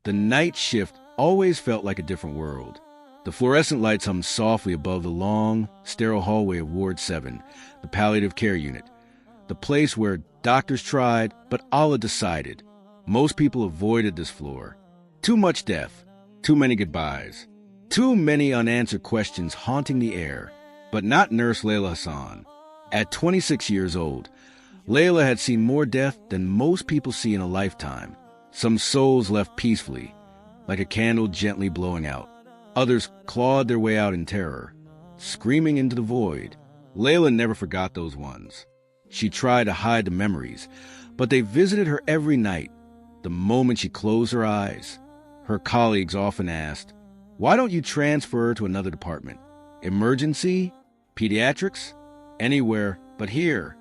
The night shift always felt like a different world. The fluorescent lights hummed softly above the long, sterile hallway of Ward 7, the palliative care unit, the place where doctors tried, but Allah decided. Most people avoided this floor. Too much death, too many goodbyes, too many unanswered questions haunting the air. But not Nurse Layla Hassan. At 26 years old, Layla had seen more death than most people see in a lifetime. Some souls left peacefully, like a candle gently blowing out. Others clawed their way out in terror, screaming into the void. Layla never forgot those ones. She tried to hide the memories, but they visited her every night. The moment she closed her eyes, her colleagues often asked, "Why don't you transfer to another department? Emergency? Pediatrics? Anywhere but here."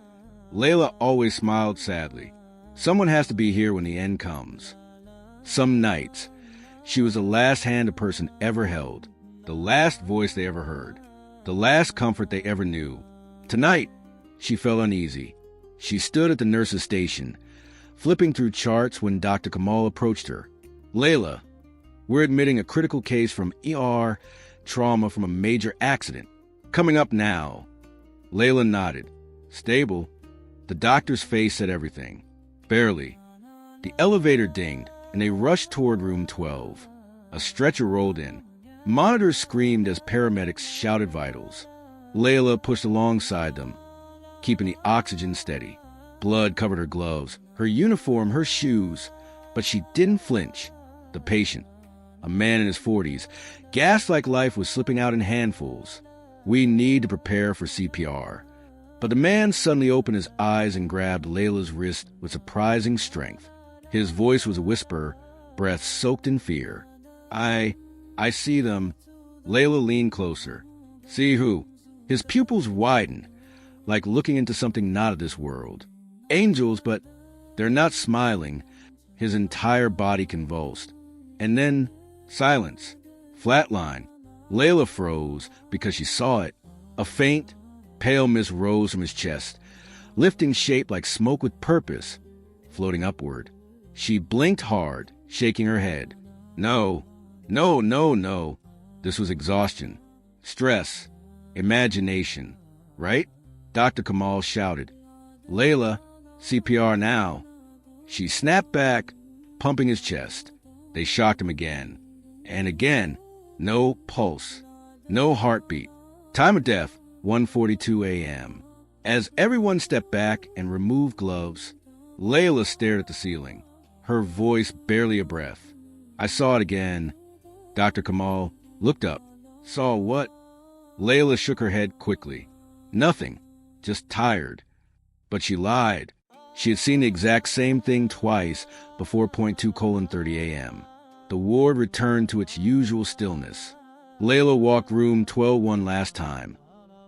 Layla always smiled sadly. Someone has to be here when the end comes. Some nights, she was the last hand a person ever held, the last voice they ever heard, the last comfort they ever knew. Tonight, she felt uneasy. She stood at the nurse's station, flipping through charts when Dr. Kamal approached her. "Layla, we're admitting a critical case from ER, trauma from a major accident. Coming up now." Layla nodded. "Stable." The doctor's face said everything. Barely. The elevator dinged, and they rushed toward room 12. A stretcher rolled in. Monitors screamed as paramedics shouted vitals. Layla pushed alongside them, keeping the oxygen steady. Blood covered her gloves, her uniform, her shoes, but she didn't flinch. The patient, a man in his 40s, gasped like life was slipping out in handfuls. "We need to prepare for CPR." But the man suddenly opened his eyes and grabbed Layla's wrist with surprising strength. His voice was a whisper, breath soaked in fear. I see them." Layla leaned closer. "See who?" His pupils widened, like looking into something not of this world. Angels, but they're not smiling. His entire body convulsed. And then, silence. Flatline. Layla froze because she saw it. A faint, pale mist rose from his chest, lifting shape like smoke with purpose, floating upward. She blinked hard, shaking her head. No. This was exhaustion, stress, imagination, right? Dr. Kamal shouted, "Layla, CPR now." She snapped back, pumping his chest. They shocked him again. And again. No pulse. No heartbeat. Time of death, 1:42 a.m. As everyone stepped back and removed gloves, Layla stared at the ceiling, her voice barely a breath. "I saw it again." Dr. Kamal looked up. "Saw what?" Layla shook her head quickly. "Nothing. Just tired." But she lied. She had seen the exact same thing twice before 2:30 a.m. The ward returned to its usual stillness. Layla walked room 12 one last time,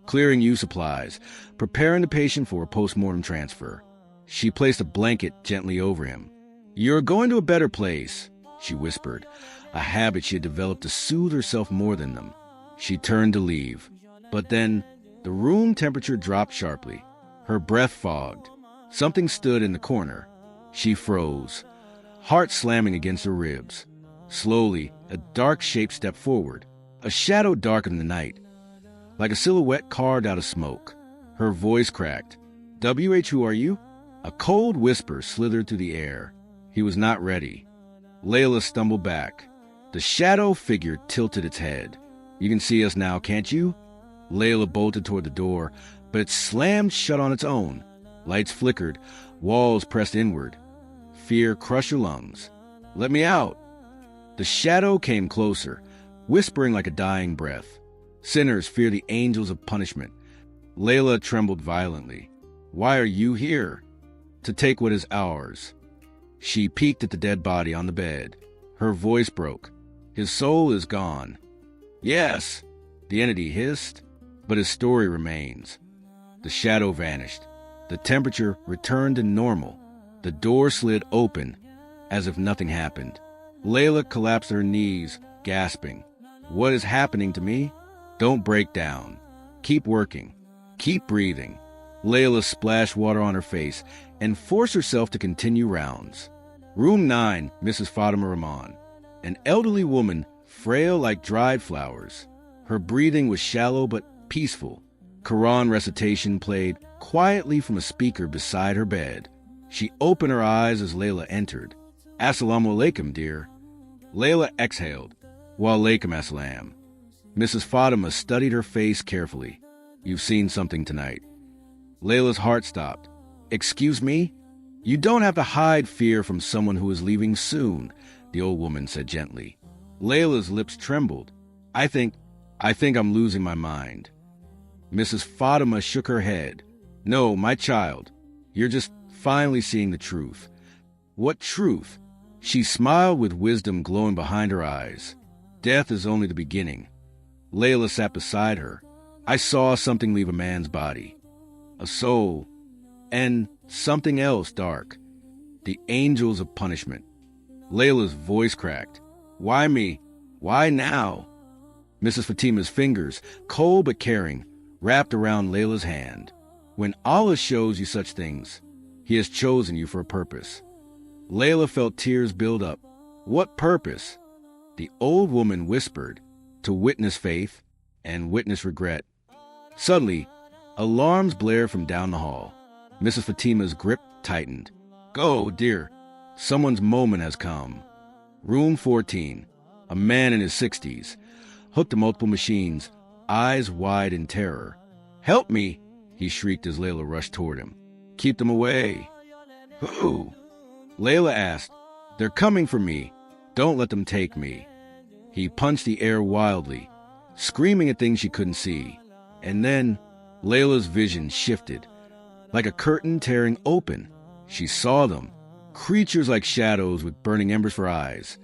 clearing U supplies, preparing the patient for a post-mortem transfer. She placed a blanket gently over him. "You're going to a better place," she whispered, a habit she had developed to soothe herself more than them. She turned to leave, but then the room temperature dropped sharply. Her breath fogged. Something stood in the corner. She froze, heart slamming against her ribs. Slowly, a dark shape stepped forward. A shadow darkened the night, like a silhouette carved out of smoke. Her voice cracked. "WH, who are you?" A cold whisper slithered through the air. He was not ready. Layla stumbled back. The shadow figure tilted its head. "You can see us now, can't you?" Layla bolted toward the door, but it slammed shut on its own. Lights flickered, walls pressed inward. Fear crushed her lungs. "Let me out." The shadow came closer, whispering like a dying breath. "Sinners fear the angels of punishment." Layla trembled violently. "Why are you here?" "To take what is ours." She peeked at the dead body on the bed. Her voice broke. "His soul is gone." "Yes," the entity hissed, "but his story remains." The shadow vanished. The temperature returned to normal. The door slid open, as if nothing happened. Layla collapsed to her knees, gasping. "What is happening to me?" "Don't break down. Keep working. Keep breathing." Layla splashed water on her face and forced herself to continue rounds. "Room 9, Mrs. Fatima Rahman." An elderly woman, frail like dried flowers. Her breathing was shallow but peaceful. Quran recitation played quietly from a speaker beside her bed. She opened her eyes as Layla entered. "Assalamu alaikum, dear." Layla exhaled. "Wa alaikum assalam." Mrs. Fatima studied her face carefully. "You've seen something tonight." Layla's heart stopped. "Excuse me?" "You don't have to hide fear from someone who is leaving soon," the old woman said gently. Layla's lips trembled. I think I'm losing my mind." Mrs. Fatima shook her head. "No, my child. You're just finally seeing the truth." "What truth?" She smiled with wisdom glowing behind her eyes. "Death is only the beginning." Layla sat beside her. "I saw something leave a man's body. A soul. And something else dark. The angels of punishment." Layla's voice cracked. "Why me? Why now?" Mrs. Fatima's fingers, cold but caring, wrapped around Layla's hand. "When Allah shows you such things, He has chosen you for a purpose." Layla felt tears build up. "What purpose?" The old woman whispered, "To witness faith and witness regret." Suddenly, alarms blared from down the hall. Mrs. Fatima's grip tightened. "Go, dear. Someone's moment has come." Room 14. A man in his 60s, hooked to multiple machines, eyes wide in terror. "Help me!" he shrieked as Layla rushed toward him. "Keep them away." "Who?" Layla asked. "They're coming for me. Don't let them take me." He punched the air wildly, screaming at things she couldn't see. And then Layla's vision shifted. Like a curtain tearing open, she saw them, creatures like shadows with burning embers for eyes,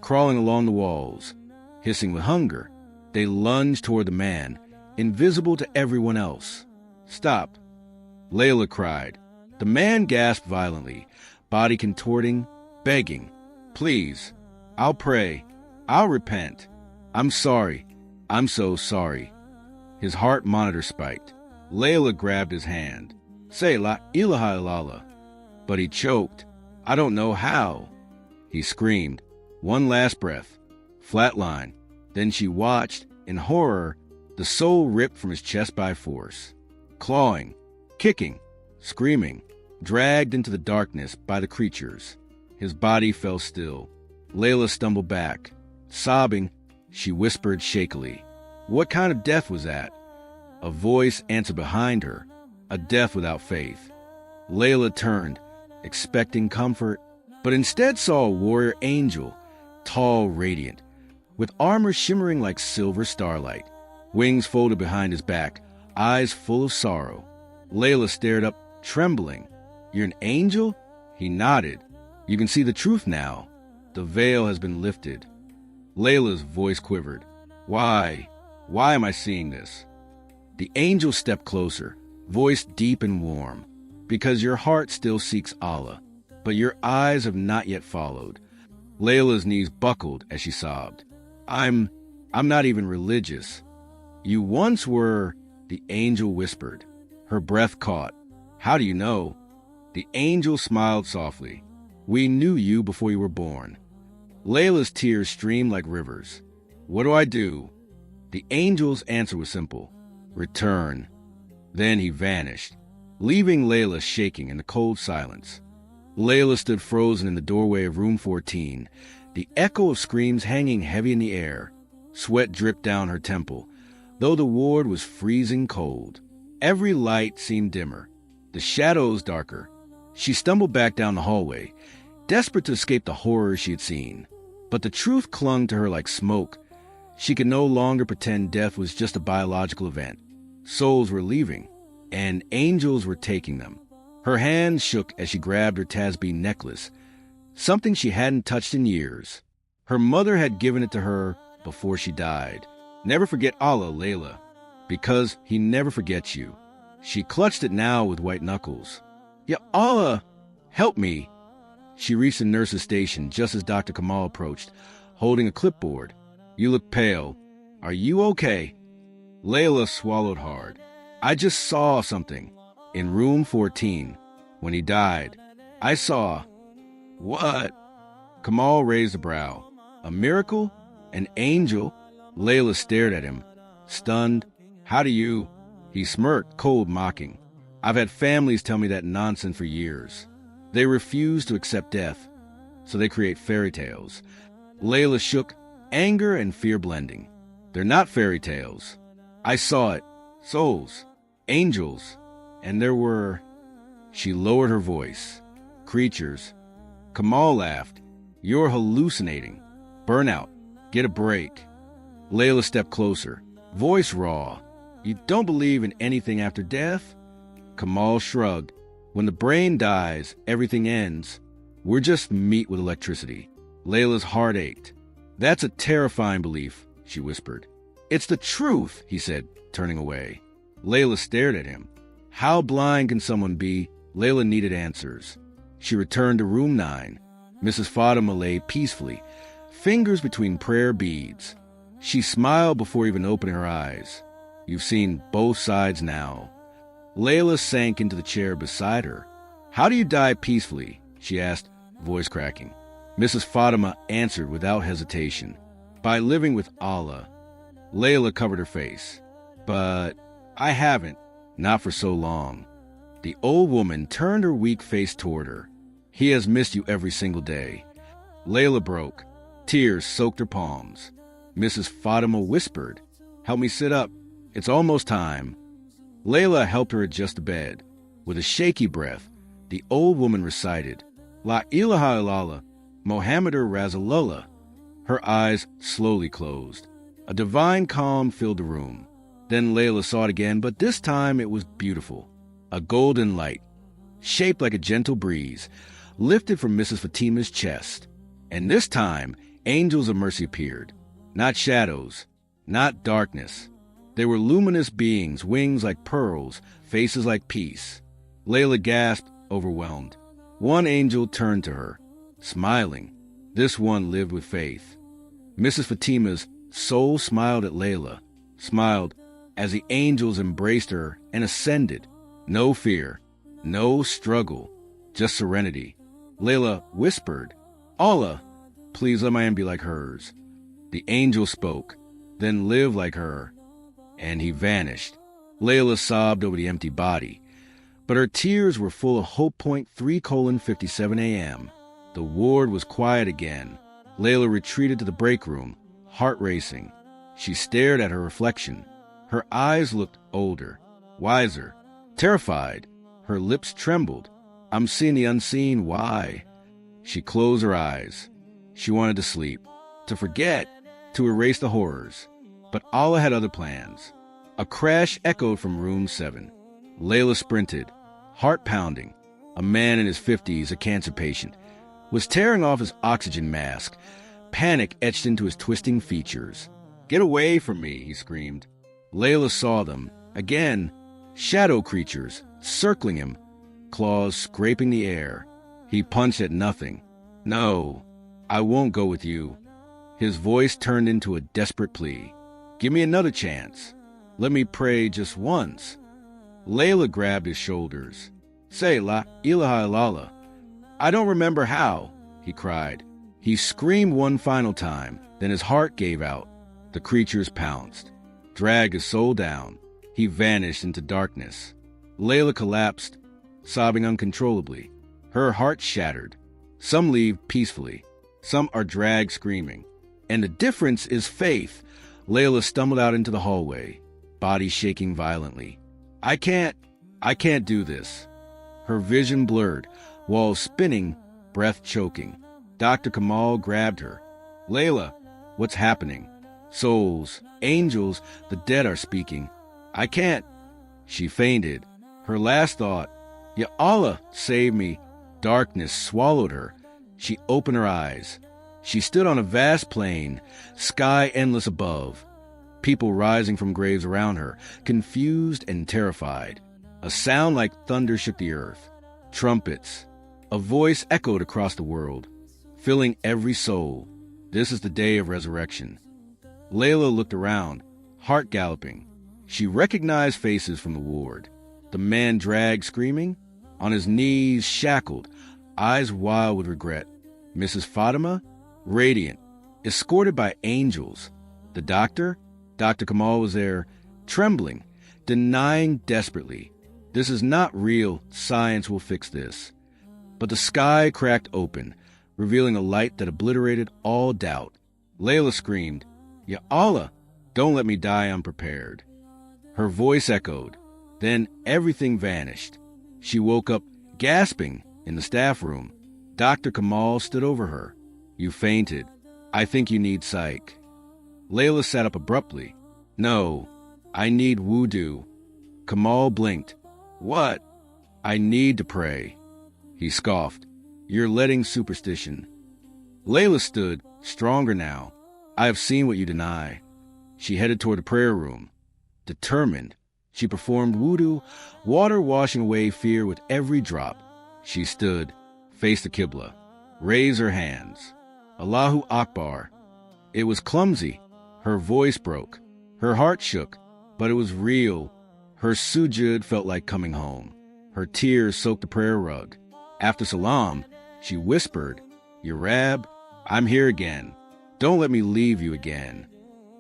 crawling along the walls, hissing with hunger. They lunged toward the man, invisible to everyone else. "Stop!" Layla cried. The man gasped violently, body contorting, begging. "Please, I'll pray. I'll repent. I'm sorry. I'm so sorry." His heart monitor spiked. Layla grabbed his hand. "Say la ilaha illallah." But he choked. "I don't know how." He screamed. One last breath. Flatline. Then she watched, in horror, the soul ripped from his chest by force. Clawing, kicking, screaming, dragged into the darkness by the creatures. His body fell still. Layla stumbled back. Sobbing, she whispered shakily, "What kind of death was that?" A voice answered behind her, "A death without faith." Layla turned, expecting comfort, but instead saw a warrior angel, tall, radiant, with armor shimmering like silver starlight, wings folded behind his back, eyes full of sorrow. Layla stared up, trembling. "You're an angel?" He nodded. "You can see the truth now. The veil has been lifted." Layla's voice quivered. Why? Why am I seeing this?" The angel stepped closer, voice deep and warm. "Because your heart still seeks Allah, but your eyes have not yet followed." Layla's knees buckled as she sobbed. I'm not even religious." "You once were," the angel whispered. Her breath caught. "How do you know?" The angel smiled softly. "We knew you before you were born." Layla's tears streamed like rivers. "What do I do?" The angel's answer was simple. "Return." Then he vanished, leaving Layla shaking in the cold silence. Layla stood frozen in the doorway of room 14, the echo of screams hanging heavy in the air. Sweat dripped down her temple, though the ward was freezing cold. Every light seemed dimmer, the shadows darker. She stumbled back down the hallway, desperate to escape the horrors she had seen. But the truth clung to her like smoke. She could no longer pretend death was just a biological event. Souls were leaving, and angels were taking them. Her hands shook as she grabbed her Tasbih necklace, something she hadn't touched in years. Her mother had given it to her before she died. "Never forget Allah, Layla, because He never forgets you." She clutched it now with white knuckles. "Ya Allah, help me." She reached the nurse's station just as Dr. Kamal approached, holding a clipboard. "You look pale. Are you okay?" Layla swallowed hard. "I just saw something. In room 14, when he died, I saw..." "What?" Kamal raised a brow. A miracle? An angel? Layla stared at him, stunned. How do you? He smirked, cold, mocking. I've had families tell me that nonsense for years. They refuse to accept death, so they create fairy tales. Layla shook, anger and fear blending. They're not fairy tales. I saw it. Souls. Angels. And there were... She lowered her voice. Creatures. Kamal laughed. You're hallucinating. Burnout. Get a break. Layla stepped closer, voice raw. You don't believe in anything after death? Kamal shrugged. When the brain dies, everything ends. We're just meat with electricity. Layla's heart ached. That's a terrifying belief, she whispered. It's the truth, he said, turning away. Layla stared at him. How blind can someone be? Layla needed answers. She returned to room 9. Mrs. Fatima lay peacefully, fingers between prayer beads. She smiled before even opening her eyes. You've seen both sides now. Layla sank into the chair beside her. How do you die peacefully? She asked, voice cracking. Mrs. Fatima answered without hesitation. By living with Allah. Layla covered her face. But I haven't. Not for so long. The old woman turned her weak face toward her. He has missed you every single day. Layla broke. Tears soaked her palms. Mrs. Fatima whispered, Help me sit up. It's almost time. Layla helped her adjust the bed. With a shaky breath, the old woman recited, La ilaha illallah, Mohammedur Rasulullah. Her eyes slowly closed. A divine calm filled the room. Then Layla saw it again, but this time it was beautiful. A golden light, shaped like a gentle breeze, lifted from Mrs. Fatima's chest. And this time, angels of mercy appeared. Not shadows, not darkness. They were luminous beings, wings like pearls, faces like peace. Layla gasped, overwhelmed. One angel turned to her, smiling. This one lived with faith. Mrs. Fatima's soul smiled at Layla, smiled as the angels embraced her and ascended. No fear, no struggle, just serenity. Layla whispered, Allah, please let my end be like hers. The angel spoke, then live like her. And he vanished. Layla sobbed over the empty body, but her tears were full of Hope Point 3:57 a.m. The ward was quiet again. Layla retreated to the break room, heart racing. She stared at her reflection. Her eyes looked older, wiser, terrified. Her lips trembled. I'm seeing the unseen. Why? She closed her eyes. She wanted to sleep, to forget, to erase the horrors. But Allah had other plans. A crash echoed from room 7. Layla sprinted, heart pounding. A man in his 50s, a cancer patient, was tearing off his oxygen mask. Panic etched into his twisting features. Get away from me, he screamed. Layla saw them. Again, shadow creatures, circling him, claws scraping the air. He punched at nothing. No, I won't go with you. His voice turned into a desperate plea. Give me another chance. Let me pray just once. Layla grabbed his shoulders. Say La ilaha illallah. I don't remember how, he cried. He screamed one final time, then his heart gave out. The creatures pounced, dragged his soul down. He vanished into darkness. Layla collapsed, sobbing uncontrollably. Her heart shattered. Some leave peacefully. Some are dragged screaming. And the difference is faith. Layla stumbled out into the hallway, body shaking violently. I can't do this. Her vision blurred, walls spinning, breath choking. Dr. Kamal grabbed her. Layla, what's happening? Souls, angels, the dead are speaking. I can't. She fainted. Her last thought, Ya Allah, save me. Darkness swallowed her. She opened her eyes. She stood on a vast plain, sky endless above. People rising from graves around her, confused and terrified. A sound like thunder shook the earth. Trumpets. A voice echoed across the world, filling every soul. This is the day of resurrection. Layla looked around, heart galloping. She recognized faces from the ward. The man dragged, screaming, on his knees, shackled, eyes wild with regret. Mrs. Fatima, radiant, escorted by angels. The doctor? Dr. Kamal was there, trembling, denying desperately. This is not real. Science will fix this. But the sky cracked open, revealing a light that obliterated all doubt. Layla screamed, "Ya Allah, don't let me die unprepared." Her voice echoed. Then everything vanished. She woke up, gasping, in the staff room. Dr. Kamal stood over her. "You fainted. I think you need psych." Layla sat up abruptly. "No, I need wudu." Kamal blinked. "What?" "I need to pray." He scoffed. "You're letting superstition." Layla stood, stronger now. "I have seen what you deny." She headed toward the prayer room. Determined, she performed wudu, water washing away fear with every drop. She stood, faced the Qibla, raised her hands. "Allahu Akbar." It was clumsy. Her voice broke. Her heart shook, but it was real. Her sujud felt like coming home. Her tears soaked the prayer rug. After salam, she whispered, "Ya Rab, I'm here again. Don't let me leave you again."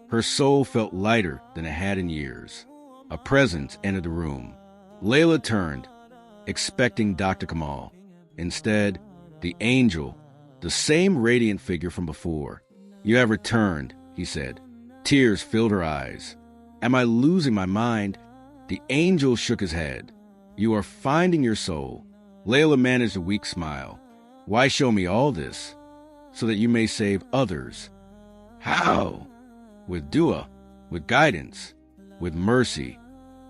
Her soul felt lighter than it had in years. A presence entered the room. Layla turned, expecting Dr. Kamal. Instead, the angel, the same radiant figure from before. "You have returned," he said. Tears filled her eyes. "Am I losing my mind?" The angel shook his head. "You are finding your soul." Layla managed a weak smile. "Why show me all this? So that you may save others." "How?" "With dua, with guidance, with mercy."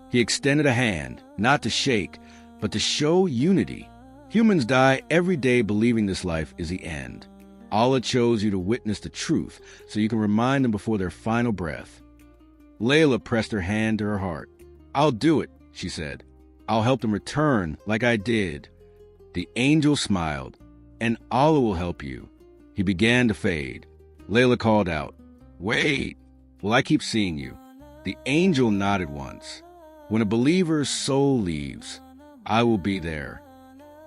He extended a hand, not to shake, but to show unity. Humans die every day believing this life is the end. Allah chose you to witness the truth so you can remind them before their final breath. Layla pressed her hand to her heart. "I'll do it," she said. "I'll help them return like I did." The angel smiled. "And Allah will help you." He began to fade. Layla called out, "Wait, will I keep seeing you?" The angel nodded once. "When a believer's soul leaves, I will be there."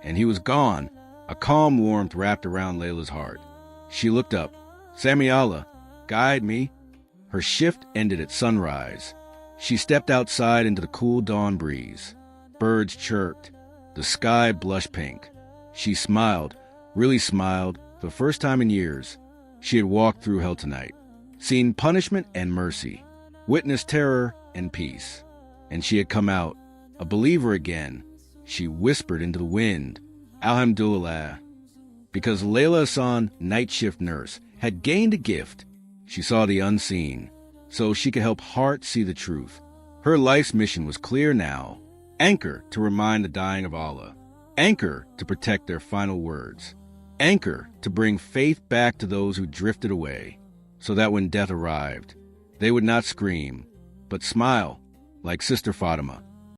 And he was gone. A calm warmth wrapped around Layla's heart. She looked up. "Sami Allah, guide me." Her shift ended at sunrise. She stepped outside into the cool dawn breeze. Birds chirped. The sky blushed pink. She smiled, really smiled, for the first time in years. She had walked through hell tonight, seen punishment and mercy, witnessed terror and peace. And she had come out, a believer again. She whispered into the wind, "Alhamdulillah." Because Layla Hassan, night shift nurse, had gained a gift. She saw the unseen, so she could help hearts see the truth. Her life's mission was clear now. Anchor to remind the dying of Allah. Anchor to protect their final words. Anchor to bring faith back to those who drifted away, so that when death arrived, they would not scream, but smile like Sister Fatima.